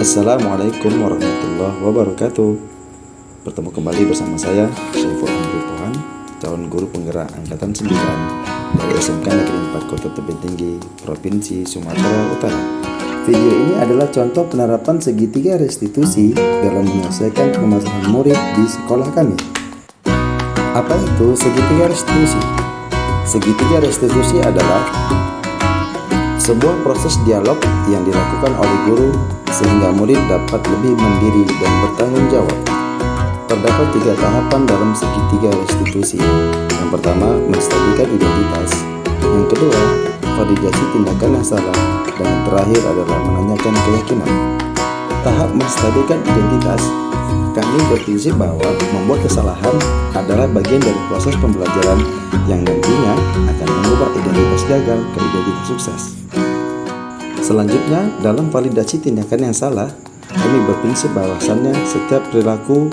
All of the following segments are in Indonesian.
Assalamualaikum warahmatullahi wabarakatuh. Bertemu kembali bersama saya Syaiful Andri Pohan, calon guru penggerak angkatan 9 dari SMK Negeri 4 Kota Tebing Tinggi, Provinsi Sumatera Utara. Video ini adalah contoh penerapan segitiga restitusi dalam menyelesaikan permasalahan murid di sekolah kami. Apa itu segitiga restitusi? Segitiga restitusi adalah sebuah proses dialog yang dilakukan oleh guru sehingga murid dapat lebih mandiri dan bertanggung jawab. Terdapat 3 tahapan dalam segitiga restitusi. Yang pertama, menstabilkan identitas. Yang kedua, validasi tindakan yang salah. Dan yang terakhir adalah menanyakan keyakinan. Tahap menstabilkan identitas. Kami berprinsip bahwa membuat kesalahan adalah bagian dari proses pembelajaran yang nantinya akan mengubah identitas gagal ke identitas sukses. Selanjutnya, dalam validasi tindakan yang salah, kami berprinsip bahwasannya setiap perilaku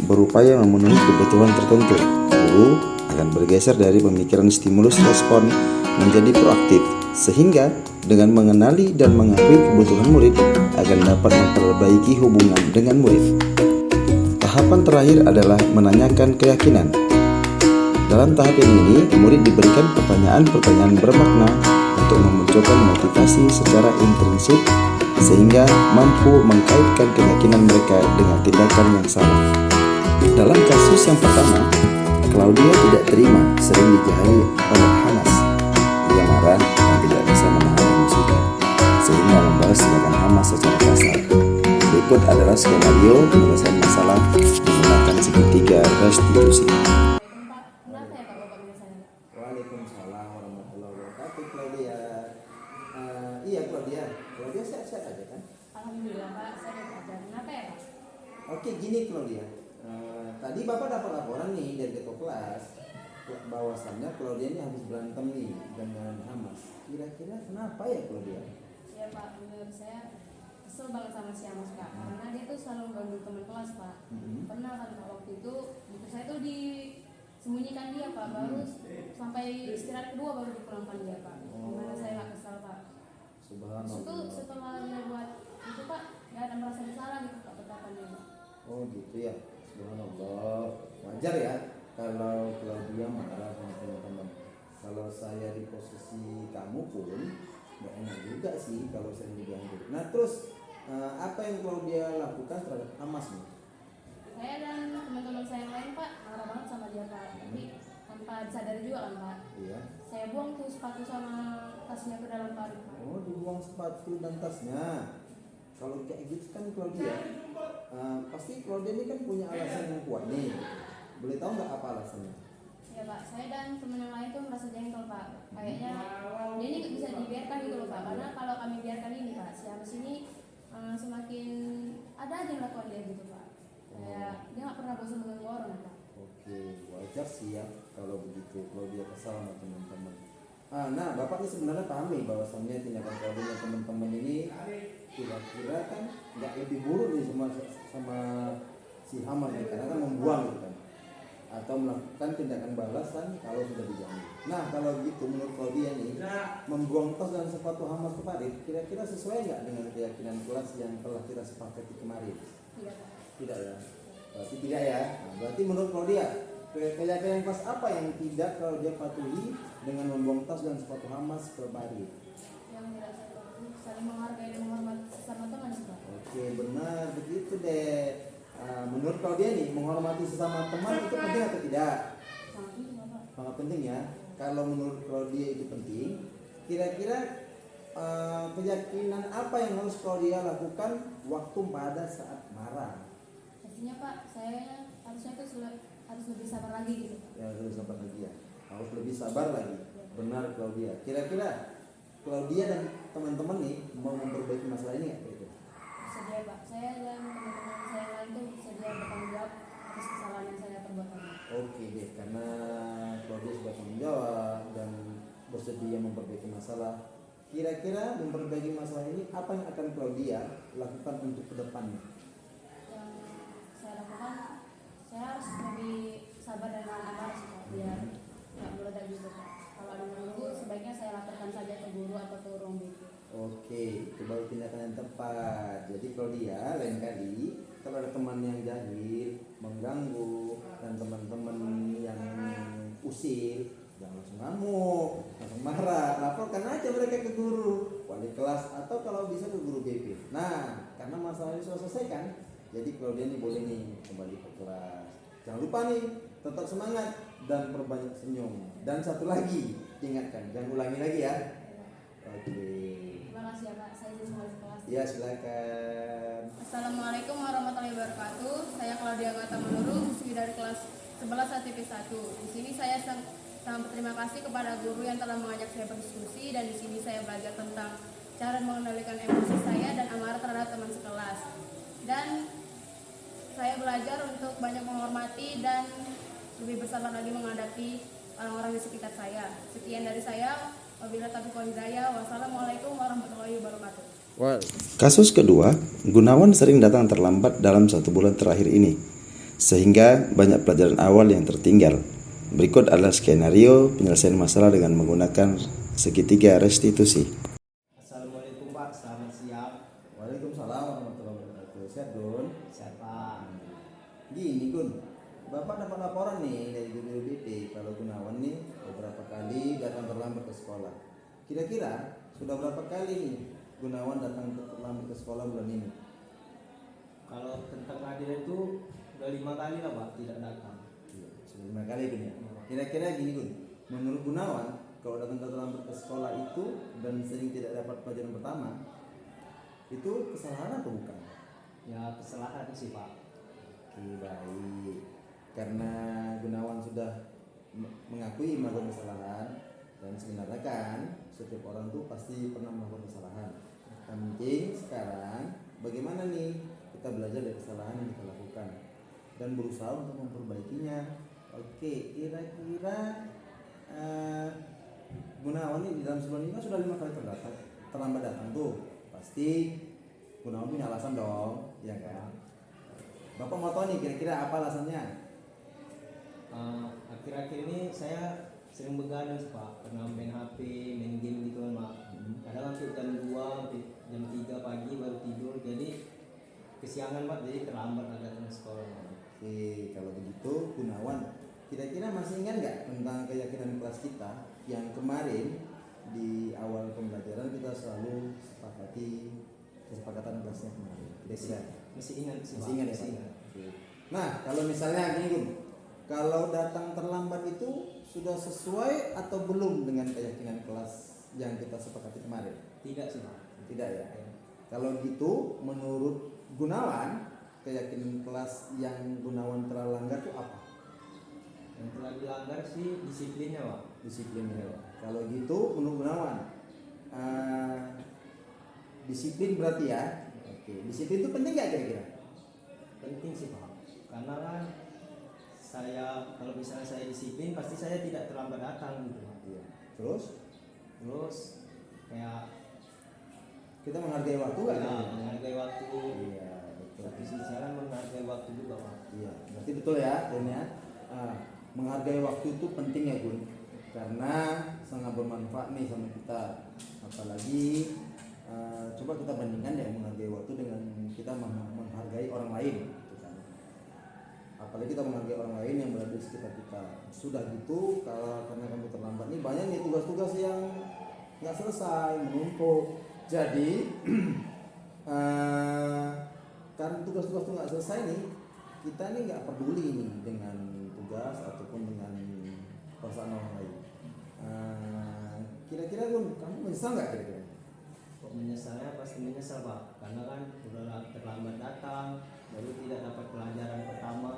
berupaya memenuhi kebutuhan tertentu. Guru akan bergeser dari pemikiran stimulus respon menjadi proaktif, sehingga dengan mengenali dan mengakui kebutuhan murid akan dapat memperbaiki hubungan dengan murid. Tahapan terakhir adalah menanyakan keyakinan. Dalam tahap ini, murid diberikan pertanyaan-pertanyaan bermakna untuk memunculkan motivasi secara intrinsik sehingga mampu mengkaitkan keyakinan mereka dengan tindakan yang salah. Dalam kasus yang pertama, Claudia tidak terima sering dijahili oleh Hamas. Ia marah dan tidak bisa menahan emosinya sehingga membalas tindakan Hamas secara kasar. Berikut adalah skenario penyelesaian masalah menggunakan segitiga restitusi. Waalaikumsalam warahmatullahi wabarakatuh, Claudia. Iya Claudia sehat-sehat aja kan? Alhamdulillah Pak, saya baik aja. Kenapa ya Pak? Oke, gini Claudia. Tadi Bapak dapat laporan nih dari ketua kelas bahwasannya Claudia ini habis berantem nih dengan Hamas. Kira-kira kenapa ya Claudia? Ya Pak, menurut saya kesel banget sama si Hamas Pak, karena dia tuh selalu ganggu teman kelas Pak. Pernah kan Pak, waktu itu buku saya tuh disembunyikan dia Pak, baru sampai istirahat kedua baru dipulangkan dia Pak. Gimana saya nggak kesal Pak? Subhanallah. Itu setelah dia buat itu Pak, nggak ada merasa bersalah gitu Pak pendapannya Pak. Oh gitu ya. Subhanallah. Wajar ya kalau Claudia marah sama teman-teman. Kalau saya di posisi kamu pun nggak enak juga sih kalau saya diganggu. Nah terus apa yang Claudia lakukan terhadap Hamas nih? Saya dan teman-teman saya yang lain Pak marah banget sama dia Pak, tapi tanpa disadari juga kan Pak. Iya. Saya buang tuh sepatu sama tasnya ke dalam parit Pak. Oh, dibuang sepatu dan tasnya. Kalau kayak gitu kan Claudia, pasti Claudia ini kan punya alasan yang kuat nih. Boleh tahu nggak apa alasannya? Ya Pak, saya dan teman yang lain tuh merasa jengkel Pak. Kayaknya dia ini bisa dibiarkan gitu loh Pak, karena kalau kami biarkan ini Pak, si Hamas ini semakin ada aja yang lakukan dia gitu Pak. Kayak dia nggak pernah bosan mengganggu orang ya Pak. Oke, wajar sih ya kalau begitu Claudia kesal sama teman-teman. Nah, Bapak ini sebenarnya paham nih bahwasannya tindakan Claudia teman-teman ini kira-kira kan nggak lebih buruk nih sama si Hamas nih, karena kan membuang gitu kan, atau melakukan tindakan balasan kalau sudah dijangkau. Nah, kalau gitu menurut Claudia nih, membuang tas dan sepatu Hamas ke parit kira-kira sesuai nggak dengan keyakinan kelas yang telah kita sepakati kemarin? Tidak Pak. Tidak ya. Berarti tidak ya. Nah, berarti menurut Claudia, keyakinan kelas apa yang tidak Claudia patuhi dengan membuang tas dan sepatu Hamas ke parit? Yang tidak saya patuhi saling menghargai dan menghormati sesama teman sih Pak. Oke, benar begitu deh. Menurut Claudia nih, menghormati sesama teman itu penting atau tidak? Sangat penting Pak. Sangat penting ya. Kalau menurut Claudia itu penting, kira-kira keyakinan apa yang harus Claudia lakukan waktu pada saat marah? Pastinya Pak, saya harusnya tuh harus lebih sabar lagi gitu Pak. Ya, harus sabar lagi ya. Harus lebih sabar lagi. Benar Claudia. Kira-kira Claudia dan teman-teman nih mau memperbaiki masalah ini nggak kira-kira? Sedia Pak, saya dan teman-teman saya yang lain tuh sedia bertanggung jawab atas kesalahan yang saya perbuat tadi. Oke deh, karena Claudia sudah tanggung jawab dan bersedia memperbaiki masalah. Kira-kira memperbaiki masalah ini apa yang akan Claudia lakukan untuk kedepannya? Yang saya lakukan, saya harus lebih sabar dan amarah sih Pak, biar nggak meledak gitu Pak. Kalau ada yang menunggu, sebaiknya saya laporkan saja ke guru atau ke ruang BK. Oke, itu baru tindakan yang tepat. jadi kalau dia lain kali kalau ada teman yang jahil, mengganggu, dan teman-teman yang usil, jangan langsung ngamuk, langsung marah, laporkan aja mereka ke guru, wali kelas, atau kalau bisa ke guru BP. Nah, karena masalah ini sudah selesai kan, jadi kalau dia nih boleh nih kembali ke kelas. Jangan lupa nih, tetap semangat dan perbanyak senyum. Dan satu lagi, ingatkan, jangan ulangi lagi ya. Oke. Terima kasih ya Pak, saya izin kembali ke kelas. Ya, silakan. Assalamualaikum warahmatullahi wabarakatuh. Saya Claudia Gata Manuru, siswi dari kelas 11 ATP 1. Di sini saya sangat berterima kasih kepada guru yang telah mengajak saya berdiskusi, dan di sini saya belajar tentang cara mengendalikan emosi saya dan amarah terhadap teman sekelas. Dan saya belajar untuk banyak menghormati dan lebih bersabar lagi menghadapi orang-orang di sekitar saya. Sekian dari saya. Wabillahi taufiq wal hidayah. Wassalamualaikum warahmatullahi wabarakatuh. Kasus kedua, Gunawan sering datang terlambat dalam 1 bulan terakhir ini, sehingga banyak pelajaran awal yang tertinggal. Berikut adalah skenario penyelesaian masalah dengan menggunakan segitiga restitusi. Assalamualaikum Pak, selamat siang. Waalaikumsalam warahmatullahi wabarakatuh. Sehat, Gun? Sehat Pak. Gini, Gun. Bapak dapat laporan nih dari guru BP kalau Gunawan nih beberapa kali datang terlambat ke sekolah. Kira-kira sudah berapa kali nih Gunawan datang terlambat ke sekolah bulan ini? Kalau tentang keadilan itu udah 5 kali lah Pak tidak datang. Iya, sudah 5 kali Gun ya. Kira-kira gini Gun, menurut Gunawan kalau datang terlambat ke sekolah itu dan sering tidak dapat pelajaran pertama, itu kesalahan atau bukan? Ya kesalahan sih Pak. Oke, baik. Karena Gunawan sudah mengakui melakukan kesalahan, dan sebenarnya kan setiap orang tuh pasti pernah melakukan kesalahan. Yang penting sekarang bagaimana nih kita belajar dari kesalahan yang kita lakukan dan berusaha untuk memperbaikinya. Oke, kira-kira Gunawan ini di dalam sebulan ini kan sudah 5 kali terlambat datang tuh. Pasti Gunawan punya alasan dong, ya kan? Bapak mau tahu nih kira-kira apa alasannya? Akhir-akhir ini saya sering begadang sih Pak, karena main HP, main game gitu kan Pak. Kadang sampai jam 2, sampai jam 3 pagi baru tidur, jadi kesiangan Pak, jadi terlambat datang ke sekolah Pak. Oke, kalau begitu Gunawan, kira-kira masih ingat nggak tentang keyakinan kelas kita yang kemarin di awal pembelajaran kita selalu sepakati kesepakatan kelasnya kemarin? Kira-kira Masih ingat sih Pak. masih ingat ya? Masih Pak? ingat. Oke. Nah, kalau misalnya gini Gun, kalau datang terlambat itu sudah sesuai atau belum dengan keyakinan kelas yang kita sepakati kemarin? Tidak sih Pak. Tidak ya? Kalau gitu, menurut Gunawan, keyakinan kelas yang Gunawan telah langgar itu apa? Yang telah dilanggar sih disiplinnya Pak. Disiplinnya. Kalau gitu, menurut Gunawan, disiplin berarti ya? Oke, disiplin itu penting nggak kira-kira? Penting sih Pak, karena kan saya kalau misalnya saya disiplin pasti saya tidak terlambat datang gitu Pak. Iya. Terus Kayak kita menghargai waktu nggak? ya, kira-kira? menghargai waktu. Iya, betul. Tapi sisi jalan menghargai waktu juga Pak. Iya, berarti betul ya, Gun ya. Menghargai waktu itu penting ya Gun, karena sangat bermanfaat nih sama kita. Apalagi coba kita bandingkan ya menghargai waktu dengan kita menghargai orang lain, gitu kan. Apalagi kita menghargai orang lain yang berada di sekitar kita. Sudah gitu, kalau karena kamu terlambat nih banyak nih tugas-tugas yang nggak selesai, menumpuk. Jadi karena tugas-tugas itu nggak selesai nih, kita nih nggak peduli nih dengan tugas ataupun dengan perasaan orang lain. Kira-kira Gun, kamu menyesal nggak kira-kira? Kok menyesalnya pasti menyesal Pak, karena kan udah terlambat datang, baru tidak dapat pelajaran pertama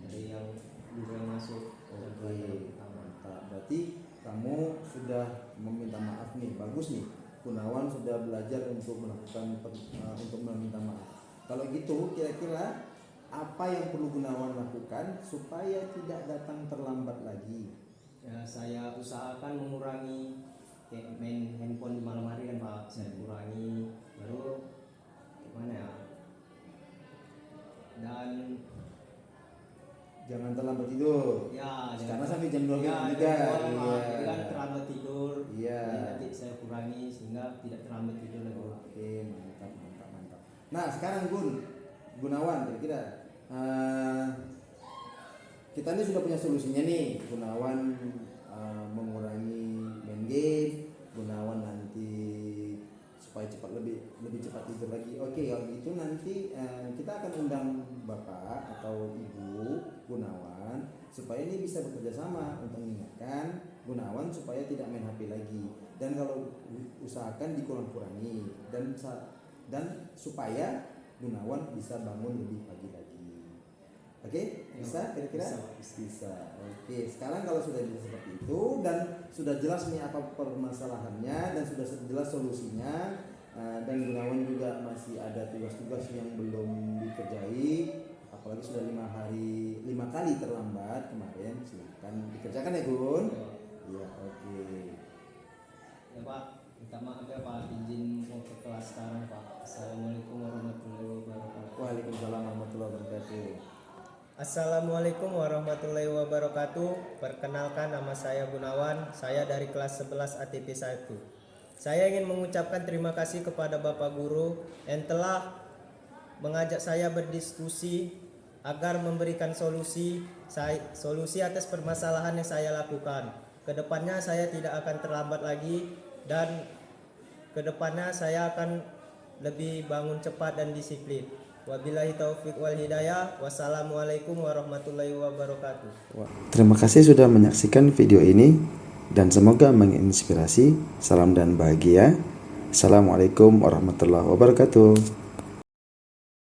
dari yang guru yang masuk. Dan pelajaran pertama. Mantap. Berarti kamu sudah meminta maaf nih, bagus nih. Gunawan sudah belajar untuk melakukan untuk meminta maaf. Kalau gitu, kira-kira apa yang perlu Gunawan lakukan supaya tidak datang terlambat lagi? Ya, saya usahakan mengurangi kayak main handphone di malam hari kan Pak, saya kurangi. Baru gimana ya? Dan Jangan terlambat tidur. ya Karena sampai jam 2 ya, juga. jadi kan terlambat tidur. Iya. Jadi nanti saya kurangi sehingga tidak terlambat tidur lagi Pak. Oke, mantap. Nah sekarang Gunawan kira-kira kita ini sudah punya solusinya nih. Gunawan mengurangi main game, Gunawan nanti supaya lebih cepat tidur lagi. Oke, kalau gitu nanti kita akan undang bapak atau ibu Gunawan supaya ini bisa bekerja sama untuk mengingatkan Gunawan supaya tidak main HP lagi, dan kalau usahakan dikurang-kurangi dan supaya Gunawan bisa bangun lebih pagi lagi. Oke, bisa kira-kira? Bisa. Oke, sekarang kalau sudah seperti itu dan sudah jelas nih apa permasalahannya dan sudah jelas solusinya, dan Gunawan juga masih ada tugas-tugas yang belum dikerjai, apalagi sudah 5 kali terlambat kemarin, silakan dikerjakan ya Gun. Iya, oke. Ya Pak, minta maaf ya Pak, izin mau ke kelas sekarang Pak. Assalamualaikum warahmatullahi wabarakatuh. Waalaikumsalam warahmatullahi wabarakatuh. Assalamualaikum warahmatullahi wabarakatuh. Perkenalkan, nama saya Gunawan. Saya dari kelas 11 ATP 1. Saya ingin mengucapkan terima kasih kepada Bapak Guru yang telah mengajak saya berdiskusi agar memberikan solusi atas permasalahan yang saya lakukan. Kedepannya saya tidak akan terlambat lagi, dan kedepannya saya akan lebih bangun cepat dan disiplin. Wabillahi taufik wal hidayah. Wassalamualaikum warahmatullahi wabarakatuh. Terima kasih sudah menyaksikan video ini dan semoga menginspirasi. Salam dan bahagia. Assalamualaikum warahmatullahi wabarakatuh.